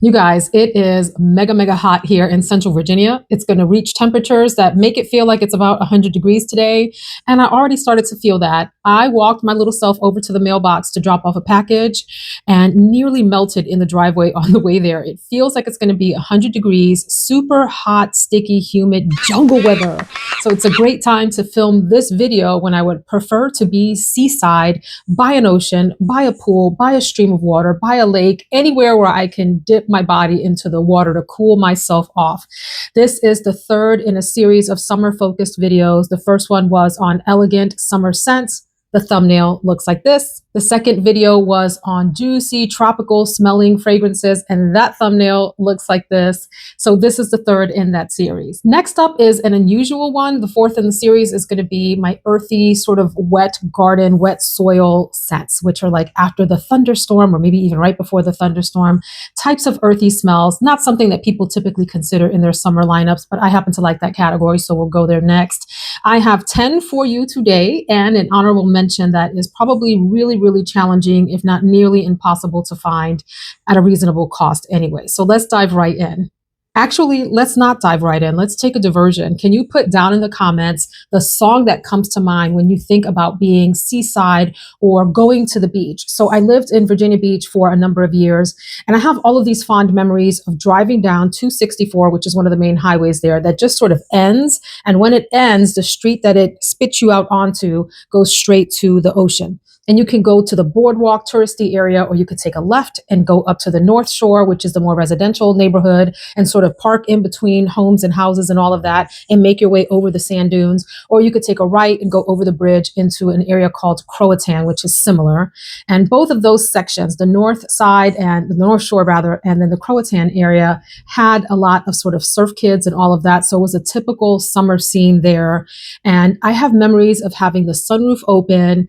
You guys, it is mega, mega hot here in Central Virginia. It's going to reach temperatures that make it feel like it's about 100 degrees today. And I already started to feel that. I walked my little self over to the mailbox to drop off a package and nearly melted in the driveway on the way there. It feels like it's going to be 100 degrees, super hot, sticky, humid jungle weather. So it's a great time to film this video when I would prefer to be seaside, by an ocean, by a pool, by a stream of water, by a lake, anywhere where I can dip my body into the water to cool myself off. This is the third in a series of summer focused videos. The first one was on elegant summer scents. The thumbnail looks like this. The second video was on juicy, tropical smelling fragrances, and that thumbnail looks like this. So this is the third in that series. Next up is an unusual one. The fourth in the series is going to be my earthy, sort of wet garden, wet soil scents, which are like after the thunderstorm or maybe even right before the thunderstorm, types of earthy smells. Not something that people typically consider in their summer lineups, but I happen to like that category, so we'll go there next. I have 10 for you today, and an honorable mention that is probably really challenging, if not nearly impossible to find at a reasonable cost anyway. So let's dive right in. Actually, let's not dive right in. Let's take a diversion. Can you put down in the comments the song that comes to mind when you think about being seaside or going to the beach? So I lived in Virginia Beach for a number of years, and I have all of these fond memories of driving down 264, which is one of the main highways there, that just sort of ends. And when it ends, the street that it spits you out onto goes straight to the ocean. And you can go to the boardwalk touristy area, or you could take a left and go up to the North Shore, which is the more residential neighborhood, and sort of park in between homes and houses and all of that and make your way over the sand dunes. Or you could take a right and go over the bridge into an area called Croatan, which is similar. And both of those sections, the North Side and the North Shore rather, and then the Croatan area, had a lot of sort of surf kids and all of that. So it was a typical summer scene there. And I have memories of having the sunroof open,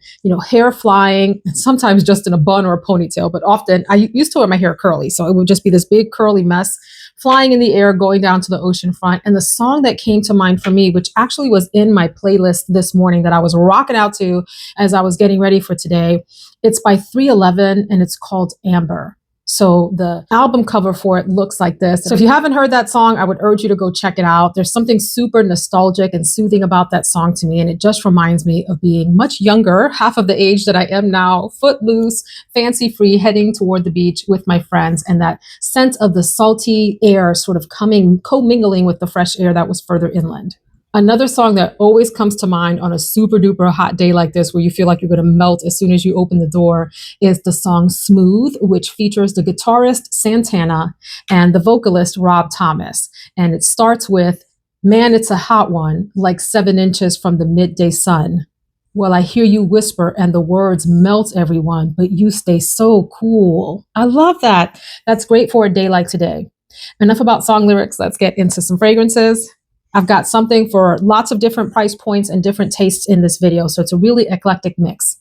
hair flying, sometimes just in a bun or a ponytail, but often I used to wear my hair curly. So it would just be this big curly mess flying in the air, going down to the ocean front. And the song that came to mind for me, which actually was in my playlist this morning that I was rocking out to as I was getting ready for today, it's by 311 and it's called Amber. So the album cover for it looks like this. So if you haven't heard that song, I would urge you to go check it out. There's something super nostalgic and soothing about that song to me. And it just reminds me of being much younger, half of the age that I am now, footloose, fancy free, heading toward the beach with my friends. And that sense of the salty air sort of commingling with the fresh air that was further inland. Another song that always comes to mind on a super duper hot day like this, where you feel like you're going to melt as soon as you open the door, is the song Smooth, which features the guitarist Santana and the vocalist Rob Thomas. And it starts with, "Man, it's a hot one, like 7 inches from the midday sun. Well, I hear you whisper and the words melt everyone, but you stay so cool." I love that. That's great for a day like today. Enough about song lyrics. Let's get into some fragrances. I've got something for lots of different price points and different tastes in this video, so it's a really eclectic mix.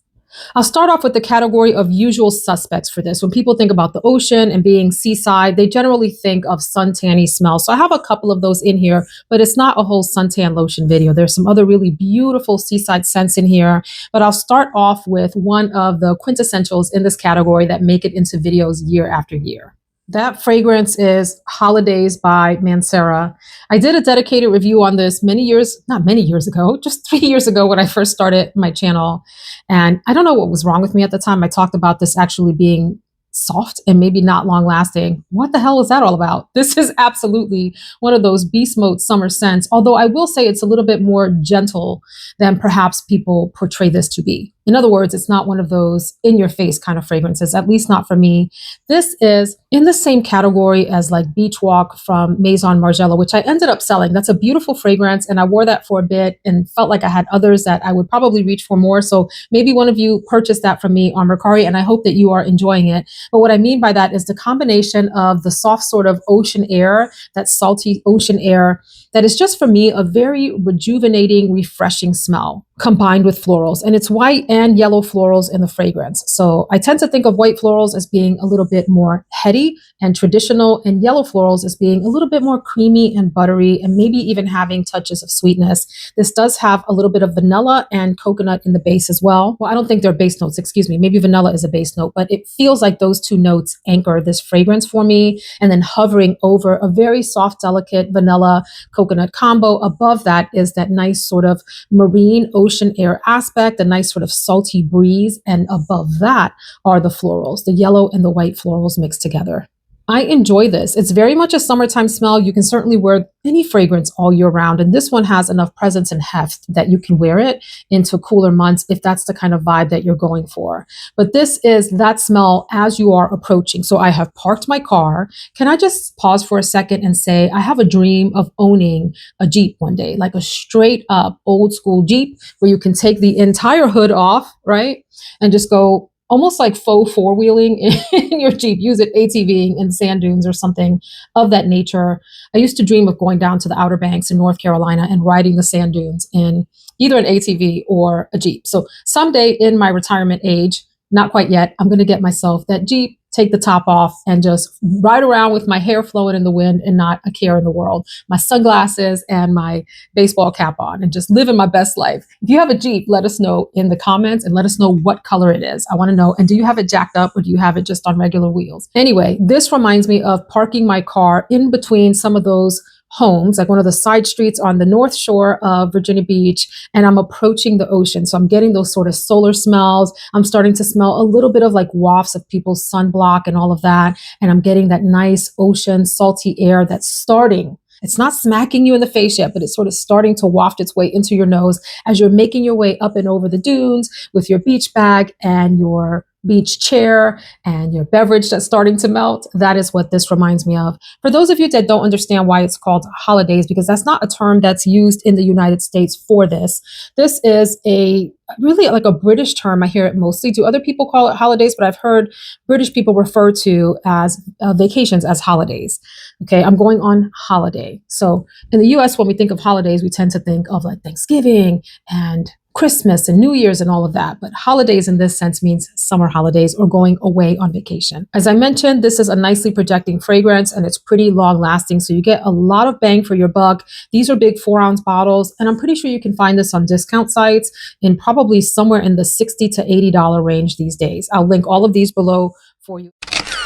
I'll start off with the category of usual suspects for this. When people think about the ocean and being seaside, they generally think of suntanny smells. So I have a couple of those in here, but it's not a whole suntan lotion video. There's some other really beautiful seaside scents in here, but I'll start off with one of the quintessentials in this category that make it into videos year after year. That fragrance is Holidays by Mancera. I did a dedicated review on this not many years ago, just 3 years ago when I first started my channel. And I don't know what was wrong with me at the time. I talked about this actually being soft and maybe not long lasting. What the hell is that all about? This is absolutely one of those beast mode summer scents, although I will say it's a little bit more gentle than perhaps people portray this to be. In other words, it's not one of those in-your-face kind of fragrances, at least not for me. This is in the same category as like Beach Walk from Maison Margiela, which I ended up selling. That's a beautiful fragrance, and I wore that for a bit and felt like I had others that I would probably reach for more. So maybe one of you purchased that from me on Mercari, and I hope that you are enjoying it. But what I mean by that is the combination of the soft sort of ocean air, that salty ocean air, that is just for me a very rejuvenating, refreshing smell combined with florals. And it's white and yellow florals in the fragrance. So I tend to think of white florals as being a little bit more heady and traditional, and yellow florals as being a little bit more creamy and buttery, and maybe even having touches of sweetness. This does have a little bit of vanilla and coconut in the base as well. Well, I don't think they're base notes, excuse me. Maybe vanilla is a base note, but it feels like those those two notes anchor this fragrance for me. And then hovering over a very soft, delicate vanilla coconut combo. Above that is that nice sort of marine ocean air aspect, a nice sort of salty breeze. And above that are the florals, the yellow and the white florals mixed together. I enjoy this. It's very much a summertime smell. You can certainly wear any fragrance all year round. And this one has enough presence and heft that you can wear it into cooler months if that's the kind of vibe that you're going for. But this is that smell as you are approaching. So I have parked my car. Can I just pause for a second and say, I have a dream of owning a Jeep one day, like a straight up old school Jeep where you can take the entire hood off, right? And just go almost like faux four-wheeling in your Jeep, use it ATVing in sand dunes or something of that nature. I used to dream of going down to the Outer Banks in North Carolina and riding the sand dunes in either an ATV or a Jeep. So someday in my retirement age, not quite yet, I'm going to get myself that Jeep, take the top off and just ride around with my hair flowing in the wind and not a care in the world, my sunglasses and my baseball cap on, and just living my best life. If you have a Jeep, let us know in the comments and let us know what color it is. I want to know. And do you have it jacked up or do you have it just on regular wheels? Anyway, this reminds me of parking my car in between some of those homes, like one of the side streets on the north shore of Virginia Beach, and I'm approaching the ocean. So I'm getting those sort of solar smells. I'm starting to smell a little bit of like wafts of people's sunblock and all of that. And I'm getting that nice ocean, salty air that's starting. It's not smacking you in the face yet, but it's sort of starting to waft its way into your nose as you're making your way up and over the dunes with your beach bag and your beach chair and your beverage that's starting to melt. That is what this reminds me of. For those of you that don't understand why it's called holidays, because that's not a term that's used in the United States for this. This is a really like a British term. I hear it mostly. Do other people call it holidays? But I've heard British people refer to as vacations as holidays. Okay, I'm going on holiday. So in the US, when we think of holidays, we tend to think of like Thanksgiving and Christmas and New Year's and all of that. But holidays in this sense means summer holidays or going away on vacation. As I mentioned, this is a nicely projecting fragrance and it's pretty long lasting. So you get a lot of bang for your buck. These are big 4-ounce bottles. And I'm pretty sure you can find this on discount sites in probably somewhere in the $60 to $80 range these days. I'll link all of these below for you.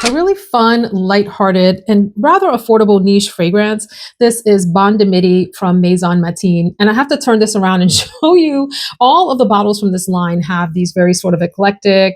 A really fun, lighthearted, and rather affordable niche fragrance. This is Bain de Midi from Maison Matine. And I have to turn this around and show you all of the bottles from this line have these very sort of eclectic,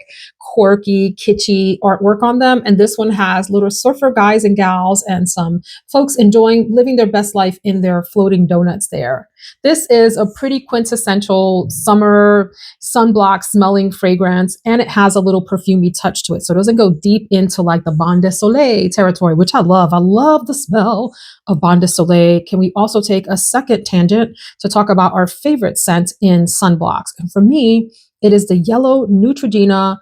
quirky, kitschy artwork on them. And this one has little surfer guys and gals and some folks enjoying living their best life in their floating donuts there. This is a pretty quintessential summer sunblock smelling fragrance, and it has a little perfumey touch to it. So it doesn't go deep into like the Bain de Soleil territory, which I love. I love the smell of Bain de Soleil. Can we also take a second tangent to talk about our favorite scent in sunblocks? And for me, it is the yellow Neutrogena,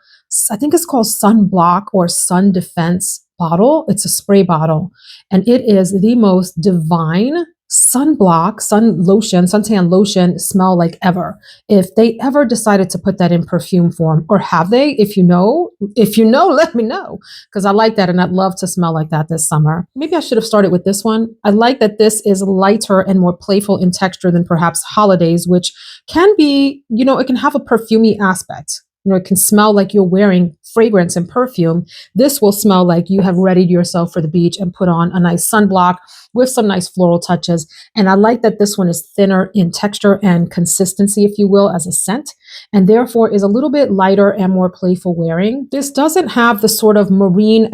I think it's called Sunblock or Sun Defense bottle. It's a spray bottle, and it is the most divine sunblock, sun lotion, suntan lotion smell like ever. If they ever decided to put that in perfume form, or have they? If you know, let me know, because I like that and I'd love to smell like that this summer. Maybe I should have started with this one. I like that this is lighter and more playful in texture than perhaps holidays, which can be, it can have a perfumey aspect. It can smell like you're wearing fragrance and perfume. This will smell like you have readied yourself for the beach and put on a nice sunblock with some nice floral touches. And I like that this one is thinner in texture and consistency, if you will, as a scent, and therefore is a little bit lighter and more playful wearing. This doesn't have the sort of marine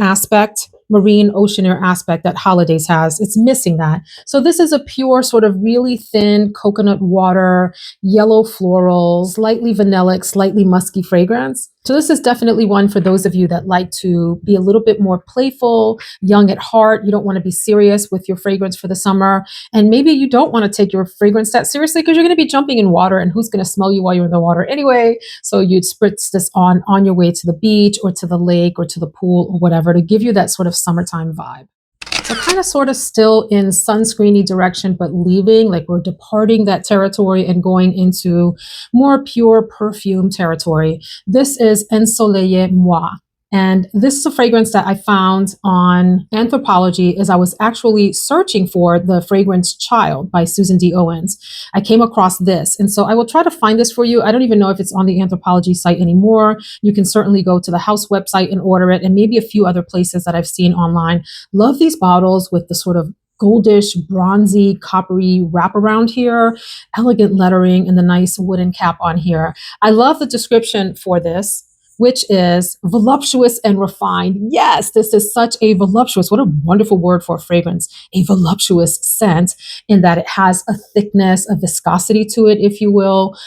ocean air aspect that holidays has. It's missing that. So this is a pure sort of really thin coconut water, yellow floral, slightly vanillic, slightly musky fragrance. So this is definitely one for those of you that like to be a little bit more playful, young at heart. You don't want to be serious with your fragrance for the summer. And maybe you don't want to take your fragrance that seriously because you're going to be jumping in water, and who's going to smell you while you're in the water anyway? So you'd spritz this on your way to the beach or to the lake or to the pool or whatever to give you that sort of summertime vibe. So kind of sort of still in sunscreeny direction, but leaving, like we're departing that territory and going into more pure perfume territory. This is Ensoleille Moi. And this is a fragrance that I found on Anthropology as I was actually searching for the fragrance Child by Susan D. Owens. I came across this. And so I will try to find this for you. I don't even know if it's on the Anthropology site anymore. You can certainly go to the house website and order it, and maybe a few other places that I've seen online. Love these bottles with the sort of goldish, bronzy, coppery wraparound here, elegant lettering, and the nice wooden cap on here. I love the description for this, which is voluptuous and refined. Yes, this is such a voluptuous, what a wonderful word for a fragrance, a voluptuous scent, in that it has a thickness, a viscosity to it, if you will,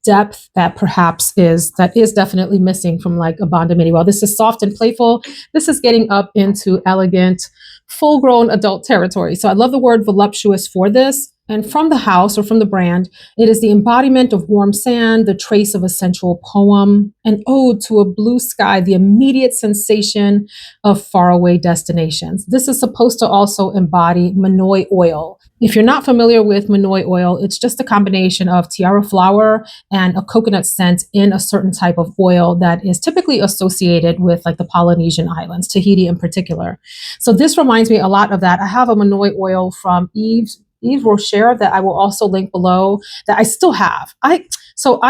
depth that perhaps is definitely missing from like a Bond Midi. While this is soft and playful, this is getting up into elegant, full-grown adult territory. So I love the word voluptuous for this. And from the house, or from the brand, it is the embodiment of warm sand, the trace of a sensual poem, an ode to a blue sky, the immediate sensation of faraway destinations. This is supposed to also embody Manoi oil. If you're not familiar with Manoi oil, it's just a combination of tiara flower and a coconut scent in a certain type of oil that is typically associated with like the Polynesian islands, Tahiti in particular. So this reminds me a lot of that. I have a Manoi oil from Yves Rocher that I will also link below that I still have. I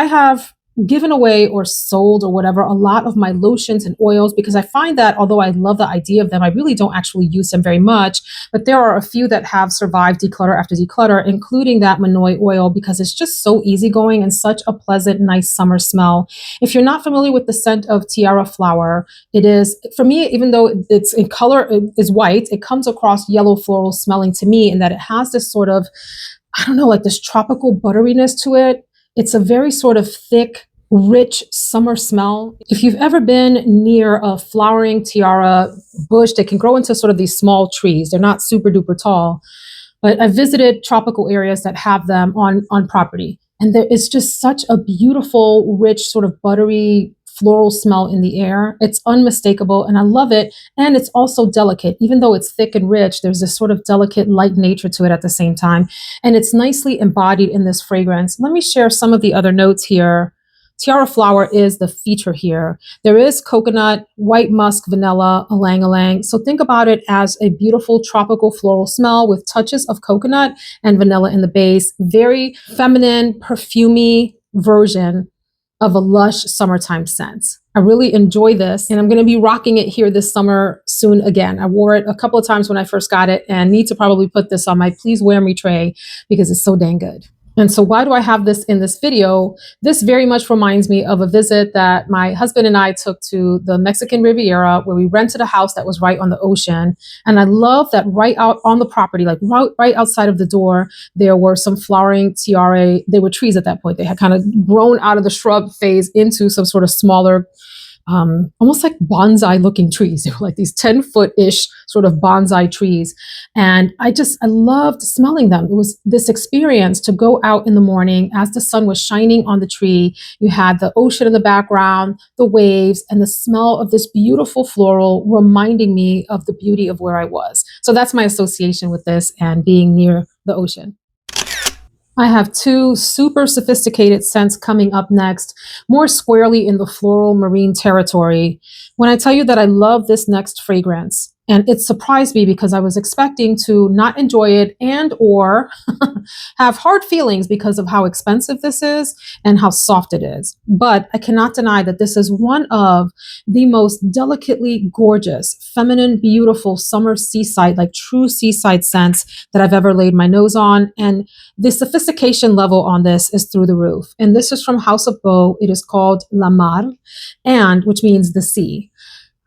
have given away or sold or whatever a lot of my lotions and oils because I find that although I love the idea of them, I really don't actually use them very much. But there are a few that have survived declutter after declutter, including that Manoi oil, because it's just so easygoing and such a pleasant, nice summer smell. If you're not familiar with the scent of tiara flower, it is, for me, even though it's in color, it is white, it comes across yellow floral smelling to me, in that it has this sort of, I don't know, like this tropical butteriness to it. It's a very sort of thick, rich summer smell. If you've ever been near a flowering tiara bush, they can grow into sort of these small trees. They're not super duper tall, but I visited tropical areas that have them on property. And there is just such a beautiful, rich, sort of buttery floral smell in the air. It's unmistakable and I love it. And it's also delicate. Even though it's thick and rich, there's this sort of delicate light nature to it at the same time. And it's nicely embodied in this fragrance. Let me share some of the other notes here. Tiara flower is the feature here. There is coconut, white musk, vanilla, ylang ylang. So think about it as a beautiful tropical floral smell with touches of coconut and vanilla in the base. Very feminine, perfumey version of a lush summertime scent. I really enjoy this and I'm going to be rocking it here this summer soon again. I wore it a couple of times when I first got it and need to probably put this on my please wear me tray because it's so dang good. And so why do I have this in this video? This very much reminds me of a visit that my husband and I took to the Mexican Riviera, where we rented a house that was right on the ocean. And I love that right out on the property, like right outside of the door, there were some flowering tiara. They were trees at that point. They had kind of grown out of the shrub phase into some sort of smaller, almost like bonsai looking trees. They were like these 10-foot-ish sort of bonsai trees. And I loved smelling them. It was this experience to go out in the morning as the sun was shining on the tree. You had the ocean in the background, the waves, and the smell of this beautiful floral reminding me of the beauty of where I was. So that's my association with this and being near the ocean. I have two super sophisticated scents coming up next, more squarely in the floral marine territory. When I tell you that I love this next fragrance, and it surprised me because I was expecting to not enjoy it and or have hard feelings because of how expensive this is and how soft it is. But I cannot deny that this is one of the most delicately gorgeous, feminine, beautiful summer seaside, like true seaside scents that I've ever laid my nose on. And the sophistication level on this is through the roof. And this is from House of Beau. It is called La Mar, and which means the sea.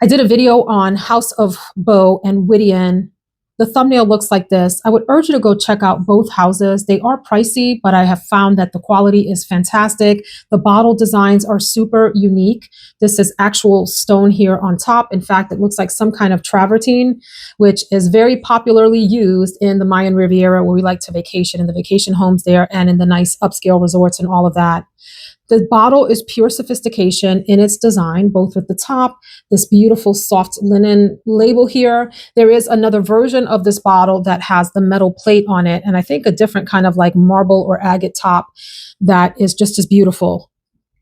I did a video on House of Beau and Whittian. The thumbnail looks like this. I would urge you to go check out both houses. They are pricey, but I have found that the quality is fantastic. The bottle designs are super unique. This is actual stone here on top. In fact, it looks like some kind of travertine, which is very popularly used in the Mayan Riviera, where we like to vacation, in the vacation homes there and in the nice upscale resorts and all of that. The bottle is pure sophistication in its design, both with the top, this beautiful soft linen label here. There is another version of this bottle that has the metal plate on it, and I think a different kind of like marble or agate top that is just as beautiful.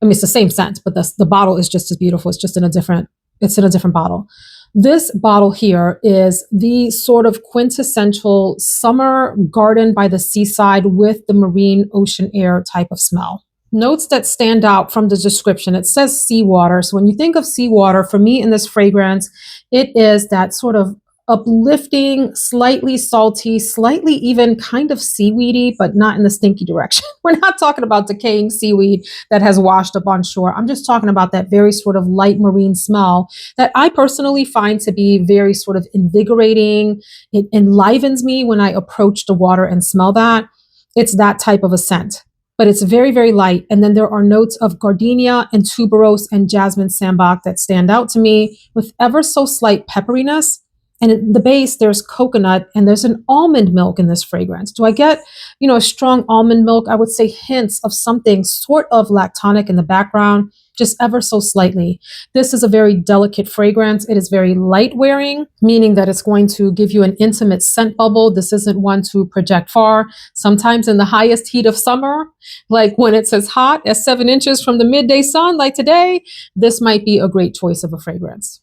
I mean, it's the same scent, but the bottle is just as beautiful. It's just in a different It's in a different bottle. This bottle here is the sort of quintessential summer garden by the seaside with the marine ocean air type of smell. Notes that stand out from the description. It says seawater. So when you think of seawater, for me in this fragrance, it is that sort of uplifting, slightly salty, slightly even kind of seaweedy, but not in the stinky direction. We're not talking about decaying seaweed that has washed up on shore. I'm just talking about that very sort of light marine smell that I personally find to be very sort of invigorating. It enlivens me when I approach the water and smell that. It's that type of a scent, but it's very, very light. And then there are notes of gardenia and tuberose and jasmine sambac that stand out to me with ever so slight pepperiness. And at the base, there's coconut and there's an almond milk in this fragrance. Do I get, a strong almond milk? I would say hints of something sort of lactonic in the background, just ever so slightly. This is a very delicate fragrance. It is very light wearing, meaning that it's going to give you an intimate scent bubble. This isn't one to project far. Sometimes in the highest heat of summer, like when it's as hot as 7 inches from the midday sun, like today, this might be a great choice of a fragrance.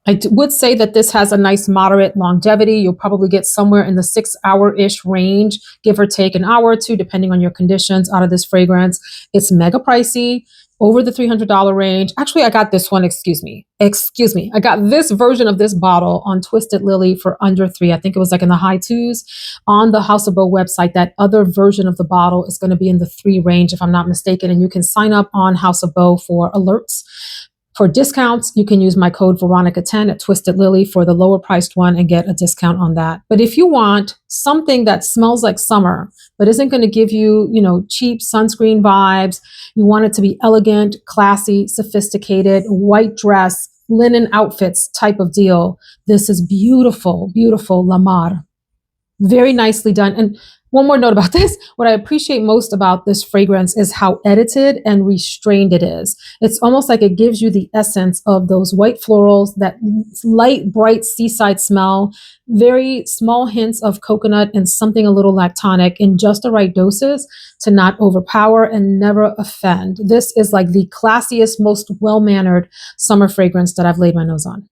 I would say that this has a nice moderate longevity. You'll probably get somewhere in the 6-hour-ish range, give or take an hour or two, depending on your conditions out of this fragrance. It's mega pricey, over the $300 range. Actually, I got this one, excuse me. I got this version of this bottle on Twisted Lily for under $3. I think it was like in the high twos. On the House of Beau website, that other version of the bottle is going to be in the $3 range, if I'm not mistaken. And you can sign up on House of Beau for alerts. For discounts, you can use my code Veronica10 at Twisted Lily for the lower priced one and get a discount on that. But if you want something that smells like summer, but isn't going to give you, cheap sunscreen vibes, you want it to be elegant, classy, sophisticated, white dress, linen outfits type of deal, this is beautiful, beautiful La Mar. Very nicely done. And one more note about this. What I appreciate most about this fragrance is how edited and restrained it is. It's almost like it gives you the essence of those white florals, that light, bright seaside smell, very small hints of coconut and something a little lactonic in just the right doses to not overpower and never offend. This is like the classiest, most well-mannered summer fragrance that I've laid my nose on.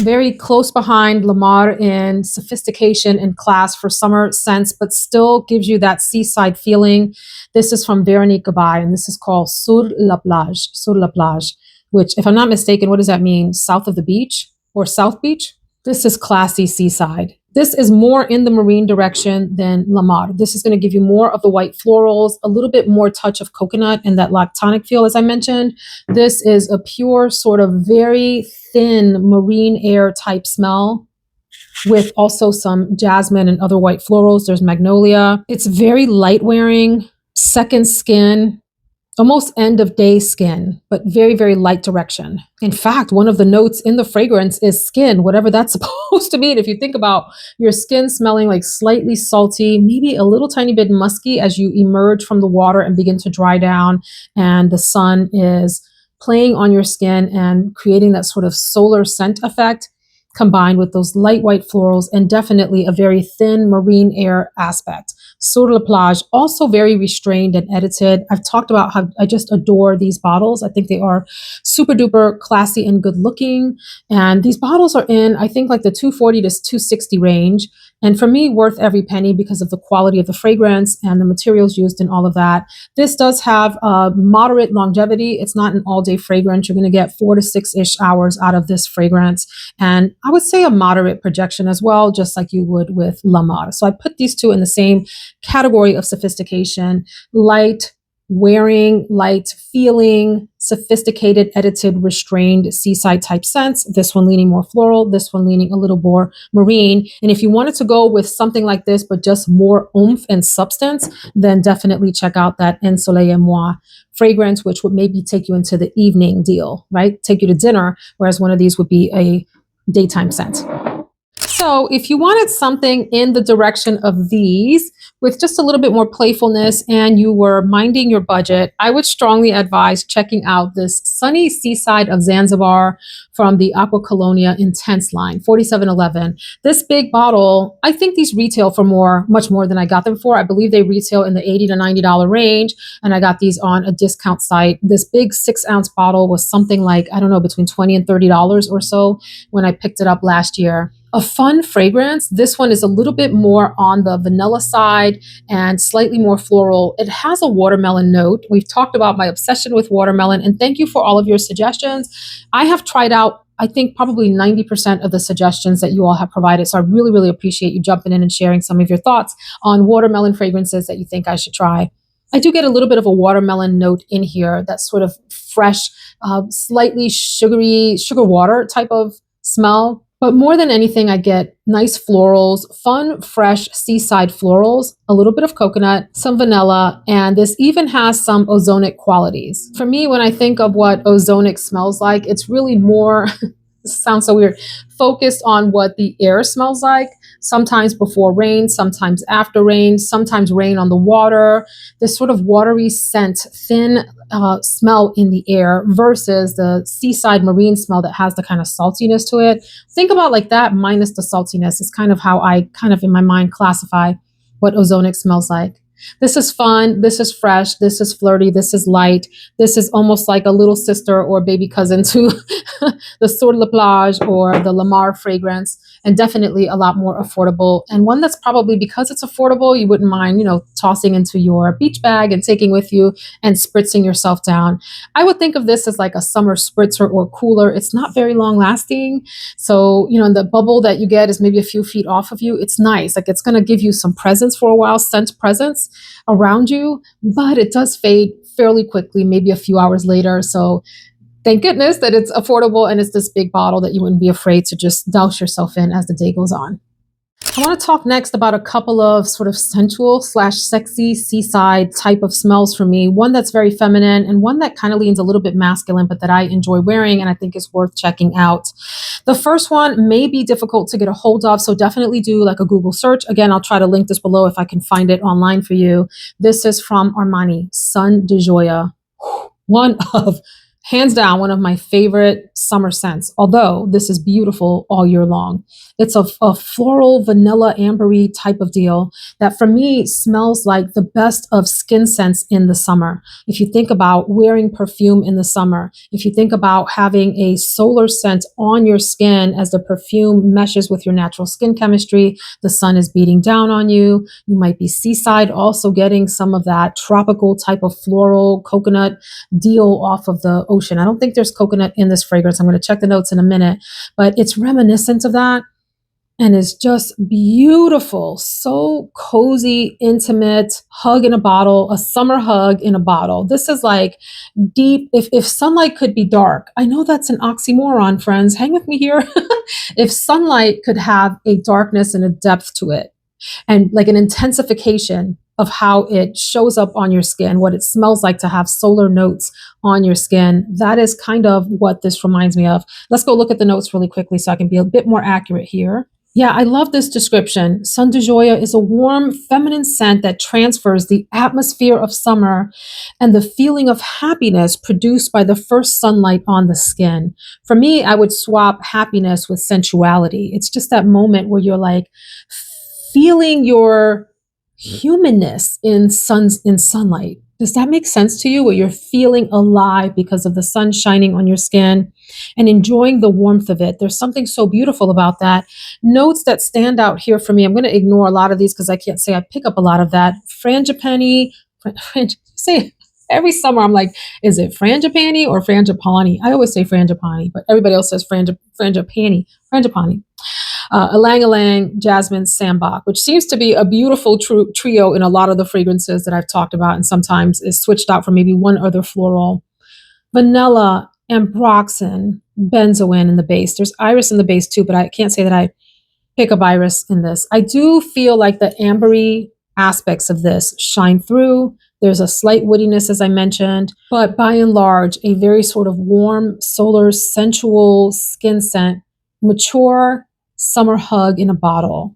Very close behind La Mar in sophistication and class for summer scents, but still gives you that seaside feeling. This is from Veronique Gabai, and this is called Sur la Plage, which, if I'm not mistaken, what does that mean? South of the beach or South Beach? This is classy seaside. This is more in the marine direction than La Mar. This is going to give you more of the white florals, a little bit more touch of coconut and that lactonic feel, as I mentioned. This is a pure sort of very thin marine air type smell with also some jasmine and other white florals. There's magnolia. It's very light wearing, second skin, almost end of day skin, but very, very light direction. In fact, one of the notes in the fragrance is skin, whatever that's supposed to mean. If you think about your skin smelling like slightly salty, maybe a little tiny bit musky as you emerge from the water and begin to dry down, and the sun is playing on your skin and creating that sort of solar scent effect, combined with those light white florals and definitely a very thin marine air aspect. Sur la Plage, also very restrained and edited. I've talked about how I just adore these bottles. I think they are super duper classy and good looking. And these bottles are in, I think, like the $240 to $260 range. And for me, worth every penny because of the quality of the fragrance and the materials used and all of that. This does have a moderate longevity. It's not an all-day fragrance. You're going to get 4 to 6-ish hours out of this fragrance. And I would say a moderate projection as well, just like you would with La Mar. So I put these two in the same category of sophistication: light wearing, light feeling, sophisticated, edited, restrained seaside type scents. This one leaning more floral, this one leaning a little more marine. And if you wanted to go with something like this, but just more oomph and substance, then definitely check out that Ensoleille Moi fragrance, which would maybe take you into the evening deal, right? Take you to dinner, whereas one of these would be a daytime scent. So if you wanted something in the direction of these with just a little bit more playfulness and you were minding your budget, I would strongly advise checking out this sunny seaside of Zanzibar from the Acqua Colonia Intense line, 4711. This big bottle, I think these retail for much more than I got them for. I believe they retail in the $80 to $90 range, and I got these on a discount site. This big 6-ounce bottle was something like, I don't know, between $20 and $30 or so when I picked it up last year. A fun fragrance. This one is a little bit more on the vanilla side and slightly more floral. It has a watermelon note. We've talked about my obsession with watermelon, and thank you for all of your suggestions. I have tried out, I think, probably 90% of the suggestions that you all have provided. So I really, really appreciate you jumping in and sharing some of your thoughts on watermelon fragrances that you think I should try. I do get a little bit of a watermelon note in here, that sort of fresh, slightly sugary, sugar water type of smell. But more than anything, I get nice florals, fun, fresh seaside florals, a little bit of coconut, some vanilla, and this even has some ozonic qualities. For me, when I think of what ozonic smells like, it's really more, this sounds so weird, focused on what the air smells like, sometimes before rain, sometimes after rain, sometimes rain on the water, this sort of watery scent, thin smell in the air versus the seaside marine smell that has the kind of saltiness to it. Think about like that minus the saltiness is kind of how I kind of in my mind classify what ozonic smells like. This is fun. This is fresh. This is flirty. This is light. This is almost like a little sister or baby cousin to the Sur la Plage or the Lamar fragrance, and definitely a lot more affordable. And one that's probably, because it's affordable, you wouldn't mind, tossing into your beach bag and taking with you and spritzing yourself down. I would think of this as like a summer spritzer or cooler. It's not very long lasting. So, the bubble that you get is maybe a few feet off of you. It's nice. Like it's going to give you some presence for a while, scent presence around you, but it does fade fairly quickly, maybe a few hours later. So thank goodness that it's affordable and it's this big bottle that you wouldn't be afraid to just douse yourself in as the day goes on. I want to talk next about a couple of sort of sensual/sexy seaside type of smells for me. One that's very feminine and one that kind of leans a little bit masculine, but that I enjoy wearing and I think is worth checking out. The first one may be difficult to get a hold of, so definitely do like a Google search. Again, I'll try to link this below if I can find it online for you. This is from Armani, Sun de Gioia. Hands down, one of my favorite summer scents, although this is beautiful all year long. It's a floral, vanilla, ambery type of deal that for me smells like the best of skin scents in the summer. If you think about wearing perfume in the summer, if you think about having a solar scent on your skin as the perfume meshes with your natural skin chemistry, the sun is beating down on you. You might be seaside, also getting some of that tropical type of floral coconut deal off of the ocean. I don't think there's coconut in this fragrance. I'm going to check the notes in a minute, but it's reminiscent of that. And it's just beautiful. So cozy, intimate, hug in a bottle, a summer hug in a bottle. This is like deep. If sunlight could be dark, I know that's an oxymoron, friends. Hang with me here. If sunlight could have a darkness and a depth to it, and like an intensification of how it shows up on your skin, what it smells like to have solar notes on your skin, that is kind of what this reminds me of. Let's go look at the notes really quickly so I can be a bit more accurate here. Yeah, I love this description. Sun de Gioia is a warm, feminine scent that transfers the atmosphere of summer and the feeling of happiness produced by the first sunlight on the skin. For me, I would swap happiness with sensuality. It's just that moment where you're like feeling your humanness in sunlight. Does that make sense to you? Where you're feeling alive because of the sun shining on your skin and enjoying the warmth of it. There's something so beautiful about that. Notes that stand out here for me. I'm going to ignore a lot of these because I can't say I pick up a lot of that. Frangipani, say every summer I'm like, is it frangipani or frangipani? I always say frangipani, but everybody else says frangipani. Ylang Ylang, Jasmine, Sambac, which seems to be a beautiful trio in a lot of the fragrances that I've talked about, and sometimes is switched out for maybe one other floral. Vanilla, Ambroxan, Benzoin in the base. There's iris in the base too, but I can't say that I pick up iris in this. I do feel like the ambery aspects of this shine through. There's a slight woodiness, as I mentioned, but by and large, a very sort of warm, solar, sensual skin scent, mature, Summer Hug in a Bottle.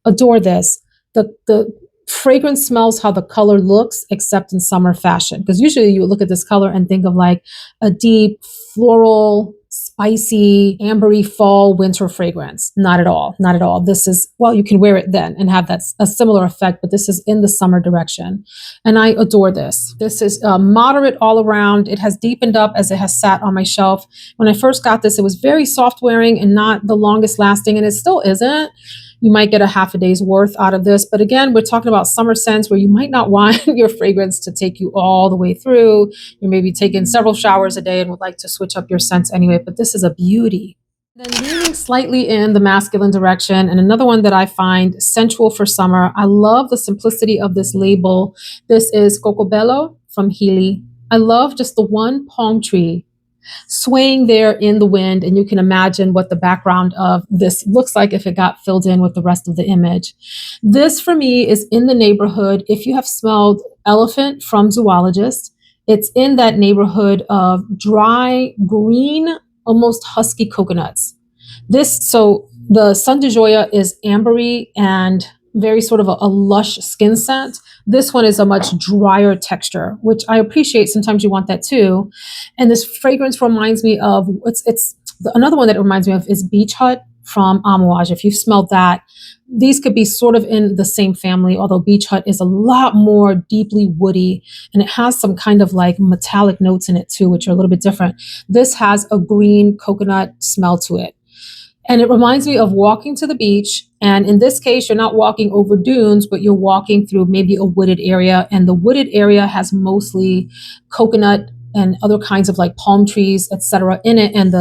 Adore this. The fragrance smells how the color looks, except in summer fashion. Because usually you would look at this color and think of like a deep floral, spicy, ambery fall winter fragrance. Not at all. Not at all. This is, well, you can wear it then and have that a similar effect, but this is in the summer direction. And I adore this. This is moderate all around. It has deepened up as it has sat on my shelf. When I first got this, it was very soft wearing and not the longest lasting, and it still isn't. You might get a half a day's worth out of this. But again, we're talking about summer scents where you might not want your fragrance to take you all the way through. You may be taking several showers a day and would like to switch up your scents anyway, but this is a beauty. Then leaning slightly in the masculine direction, and another one that I find sensual for summer. I love the simplicity of this label. This is Coccobello from Heeley. I love just the one palm tree swaying there in the wind, and you can imagine what the background of this looks like if it got filled in with the rest of the image. This for me is in the neighborhood. If you have smelled Elephant from Zoologist, it's in that neighborhood of dry green, almost husky coconuts. So the Sun de Gioia is ambery and very sort of a lush skin scent. This one is a much drier texture, which I appreciate. Sometimes you want that too. And this fragrance reminds me of, another one that it reminds me of is Beach Hut from Amouage. If you've smelled that, these could be sort of in the same family, although Beach Hut is a lot more deeply woody, and it has some kind of like metallic notes in it too, which are a little bit different. This has a green coconut smell to it. And it reminds me of walking to the beach. And in this case, you're not walking over dunes, but you're walking through maybe a wooded area. And the wooded area has mostly coconut and other kinds of like palm trees, etc., in it. And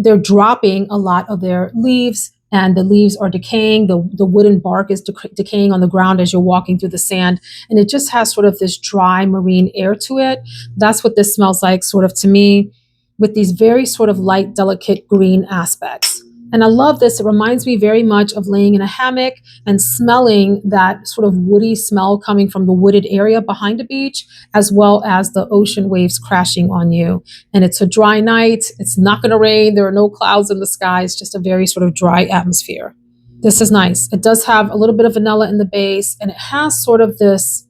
they're dropping a lot of their leaves, and the leaves are decaying. The wooden bark is decaying on the ground as you're walking through the sand. And it just has sort of this dry marine air to it. That's what this smells like, sort of to me, with these very sort of light, delicate green aspects. And I love this. It reminds me very much of laying in a hammock and smelling that sort of woody smell coming from the wooded area behind a beach, as well as the ocean waves crashing on you. And it's a dry night. It's not going to rain. There are no clouds in the sky. It's just a very sort of dry atmosphere. This is nice. It does have a little bit of vanilla in the base, and it has sort of this,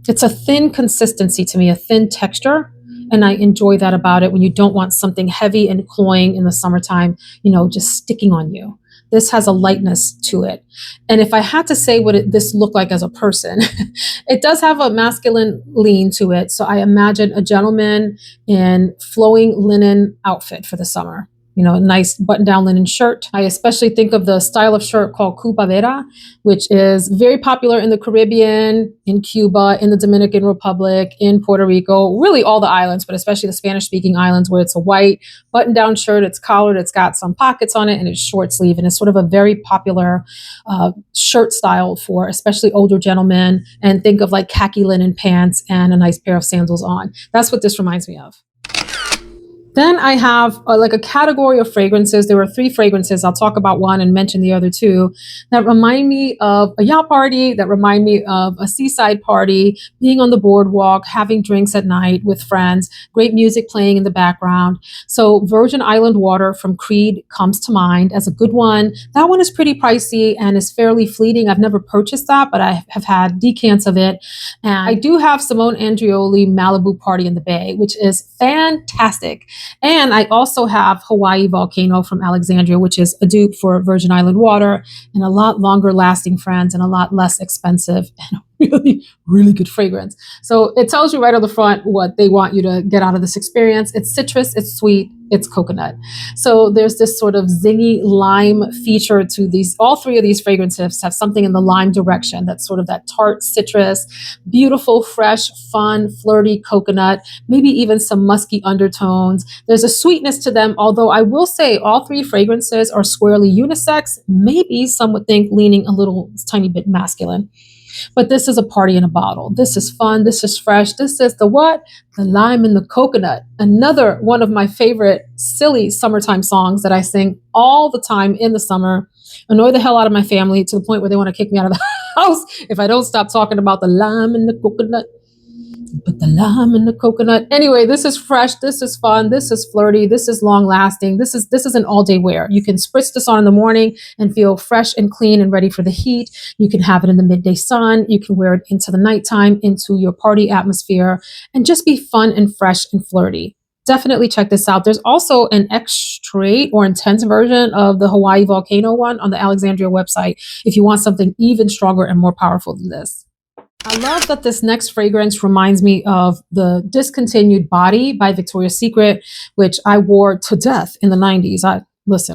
it's a thin consistency to me, a thin texture. And I enjoy that about it when you don't want something heavy and cloying in the summertime, just sticking on you. This has a lightness to it. And if I had to say what this looked like as a person, it does have a masculine lean to it. So I imagine a gentleman in flowing linen outfit for the summer. A nice button-down linen shirt. I especially think of the style of shirt called Cubavera, which is very popular in the Caribbean, in Cuba, in the Dominican Republic, in Puerto Rico, really all the islands, but especially the Spanish-speaking islands, where it's a white button-down shirt, it's collared, it's got some pockets on it, and it's short sleeve. And it's sort of a very popular shirt style for especially older gentlemen. And think of like khaki linen pants and a nice pair of sandals on. That's what this reminds me of. Then I have like a category of fragrances. There were 3 fragrances. I'll talk about one and mention the other 2 that remind me of a yacht party, that remind me of a seaside party, being on the boardwalk, having drinks at night with friends, great music playing in the background. So Virgin Island Water from Creed comes to mind as a good one. That one is pretty pricey and is fairly fleeting. I've never purchased that, but I have had decants of it. And I do have Simone Andreoli Malibu Party in the Bay, which is fantastic. And I also have Hawaii Volcano from Alexandria, which is a dupe for Virgin Island Water, and a lot longer lasting friends and a lot less expensive, and a really, really good fragrance. So it tells you right on the front what they want you to get out of this experience. It's citrus, it's sweet, it's coconut. So there's this sort of zingy lime feature to these. All 3 of these fragrances have something in the lime direction. That's sort of that tart citrus, beautiful, fresh, fun, flirty coconut, maybe even some musky undertones. There's a sweetness to them, although I will say all 3 fragrances are squarely unisex. Maybe some would think leaning a little tiny bit masculine. But this is a party in a bottle. This is fun. This is fresh. This is the what? The lime and the coconut. Another one of my favorite silly summertime songs that I sing all the time in the summer. Annoy the hell out of my family to the point where they want to kick me out of the house if I don't stop talking about the lime and the coconut. Put the lime in the coconut. Anyway, this is fresh. This is fun. This is flirty. This is long lasting. This is an all day wear. You can spritz this on in the morning and feel fresh and clean and ready for the heat. You can have it in the midday sun. You can wear it into the nighttime, into your party atmosphere, and just be fun and fresh and flirty. Definitely check this out. There's also an extra or intense version of the Hawaii Volcano one on the Alexandria website if you want something even stronger and more powerful than this. I love that this next fragrance reminds me of the Discontinued Body by Victoria's Secret, which I wore to death in the 90s. I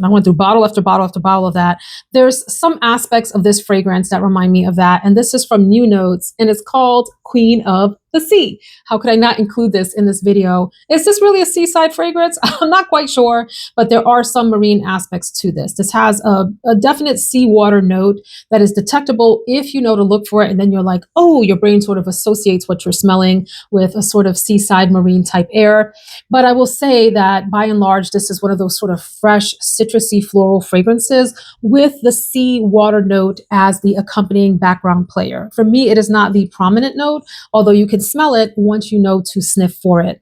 went through bottle after bottle after bottle of that. There's some aspects of this fragrance that remind me of that. And this is from New Notes, and it's called Queen of the Sea. How could I not include this in this video? Is this really a seaside fragrance? I'm not quite sure, but there are some marine aspects to this. This has a definite seawater note that is detectable if you know to look for it. And then you're like, oh, your brain sort of associates what you're smelling with a sort of seaside marine type air. But I will say that by and large, this is one of those sort of fresh, citrusy floral fragrances with the seawater note as the accompanying background player. For me, it is not the prominent note, although you can smell it once you know to sniff for it.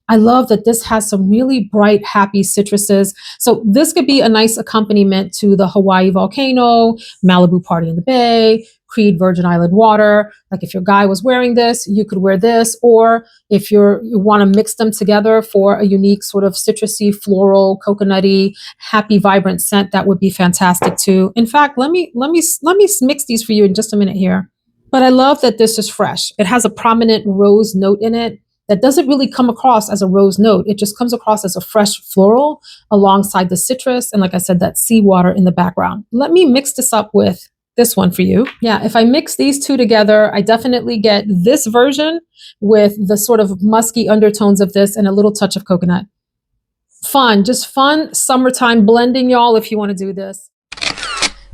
I love that this has some really bright, happy citruses. So this could be a nice accompaniment to the Hawaii Volcano, Malibu Party in the Bay, Creed Virgin Island Water. Like if your guy was wearing this, you could wear this. Or if you want to mix them together for a unique sort of citrusy, floral, coconutty, happy, vibrant scent, that would be fantastic too. In fact, let me mix these for you in just a minute here. But I love that this is fresh. It has a prominent rose note in it that doesn't really come across as a rose note. It just comes across as a fresh floral alongside the citrus. And like I said, that seawater in the background. Let me mix this up with this one for you. Yeah, if I mix these two together, I definitely get this version with the sort of musky undertones of this and a little touch of coconut. Fun, just fun summertime blending, y'all, if you want to do this.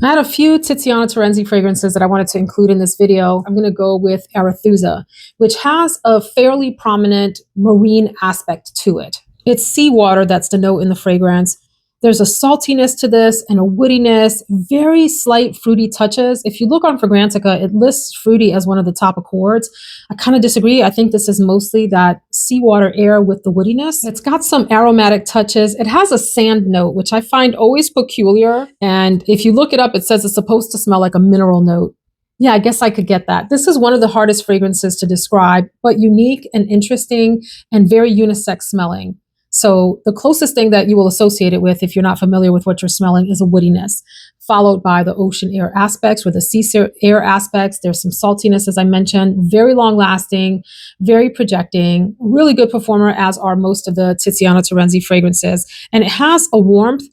I had a few Tiziana Terenzi fragrances that I wanted to include in this video. I'm going to go with Arethusa, which has a fairly prominent marine aspect to it. It's seawater that's the note in the fragrance. There's a saltiness to this and a woodiness, very slight fruity touches. If you look on Fragrantica, it lists fruity as one of the top accords. I kind of disagree. I think this is mostly that seawater air with the woodiness. It's got some aromatic touches. It has a sand note, which I find always peculiar. And if you look it up, it says it's supposed to smell like a mineral note. Yeah, I guess I could get that. This is one of the hardest fragrances to describe, but unique and interesting and very unisex smelling. So the closest thing that you will associate it with, if you're not familiar with what you're smelling, is a woodiness, followed by the ocean air aspects or the sea air aspects. There's some saltiness, as I mentioned, very long lasting, very projecting, really good performer, as are most of the Tiziana Terenzi fragrances. And it has a warmth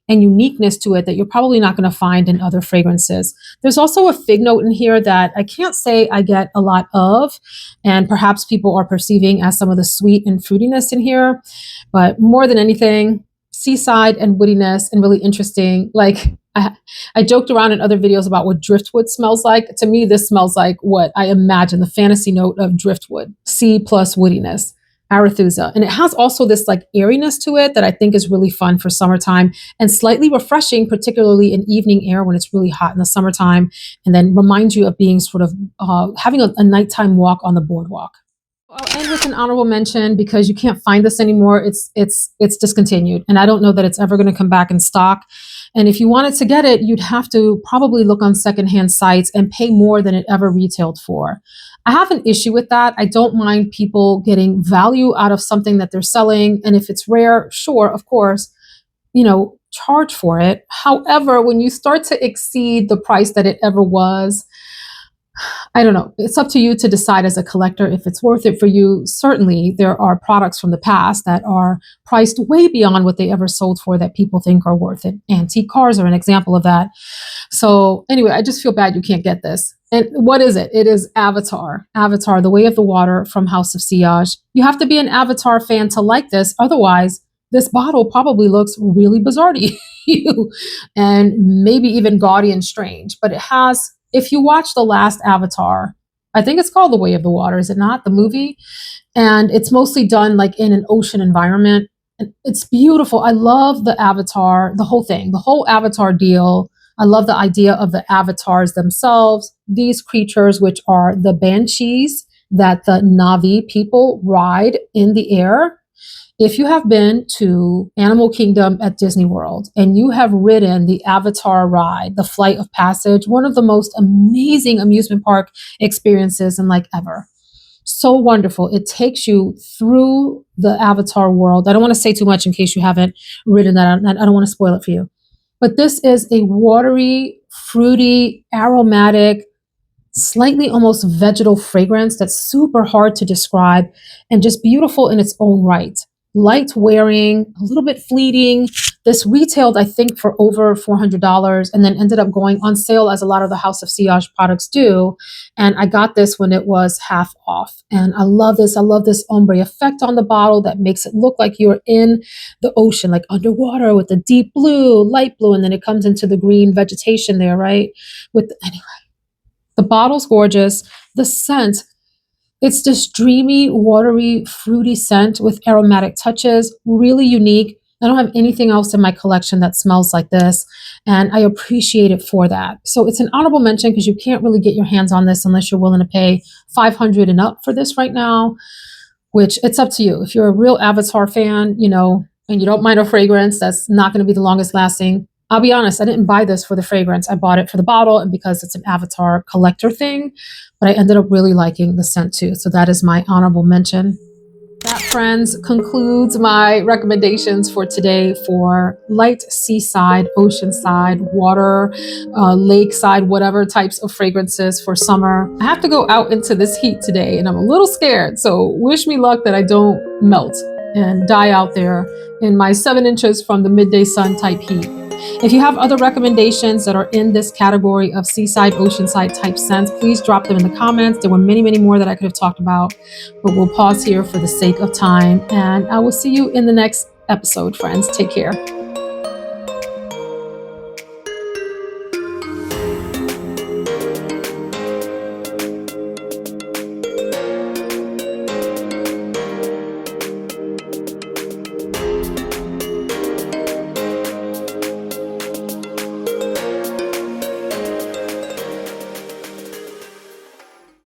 and uniqueness to it that you're probably not going to find in other fragrances. There's also a fig note in here that I can't say I get a lot of, and perhaps people are perceiving as some of the sweet and fruitiness in here. But more than anything, seaside and woodiness and really interesting. Like I joked around in other videos about what driftwood smells like. To me, this smells like what I imagine the fantasy note of driftwood, sea plus woodiness. Arethusa. And it has also this like airiness to it that I think is really fun for summertime and slightly refreshing, particularly in evening air when it's really hot in the summertime, and then reminds you of being sort of having a nighttime walk on the boardwalk. I'll end with an honorable mention because you can't find this anymore. It's discontinued, and I don't know that it's ever going to come back in stock. And if you wanted to get it, you'd have to probably look on secondhand sites and pay more than it ever retailed for. I have an issue with that. I don't mind people getting value out of something that they're selling. And if it's rare, sure, of course, charge for it. However, when you start to exceed the price that it ever was, I don't know. It's up to you to decide as a collector if it's worth it for you. Certainly, there are products from the past that are priced way beyond what they ever sold for that people think are worth it. Antique cars are an example of that. So anyway, I just feel bad you can't get this. And what is it? It is Avatar. Avatar, The Way of the Water from House of Sillage. You have to be an Avatar fan to like this. Otherwise, this bottle probably looks really bizarre to you and maybe even gaudy and strange. But it has... If you watch the last Avatar, I think it's called The Way of the Water, is it not? The movie. And it's mostly done like in an ocean environment. And it's beautiful. I love the Avatar, the whole thing, the whole Avatar deal. I love the idea of the avatars themselves, these creatures, which are the banshees that the Navi people ride in the air. If you have been to Animal Kingdom at Disney World and you have ridden the Avatar ride, the Flight of Passage, one of the most amazing amusement park experiences in like ever. So wonderful. It takes you through the Avatar world. I don't want to say too much in case you haven't ridden that. I don't want to spoil it for you. But this is a watery, fruity, aromatic, slightly almost vegetal fragrance that's super hard to describe and just beautiful in its own right. Light wearing, a little bit fleeting. This retailed, I think, for over $400 and then ended up going on sale as a lot of the House of Sillage products do. And I got this when it was half off. And I love this. I love this ombre effect on the bottle that makes it look like you're in the ocean, like underwater with the deep blue, light blue, and then it comes into the green vegetation there, right? Anyway, the bottle's gorgeous. The scent, it's this dreamy, watery, fruity scent with aromatic touches, really unique. I don't have anything else in my collection that smells like this, and I appreciate it for that. So it's an honorable mention because you can't really get your hands on this unless you're willing to pay $500 and up for this right now, which it's up to you. If you're a real Avatar fan, you know, and you don't mind a fragrance that's not going to be the longest lasting, I'll be honest, I didn't buy this for the fragrance. I bought it for the bottle and because it's an Avatar collector thing, but I ended up really liking the scent too. So that is my honorable mention. That, friends, concludes my recommendations for today for light seaside, oceanside, water, lakeside, whatever types of fragrances for summer. I have to go out into this heat today and I'm a little scared. So wish me luck that I don't melt and die out there in my 7 inches from the midday sun type heat. If you have other recommendations that are in this category of seaside, oceanside type scents, please drop them in the comments. There were many, many more that I could have talked about, but we'll pause here for the sake of time. And I will see you in the next episode, friends. Take care.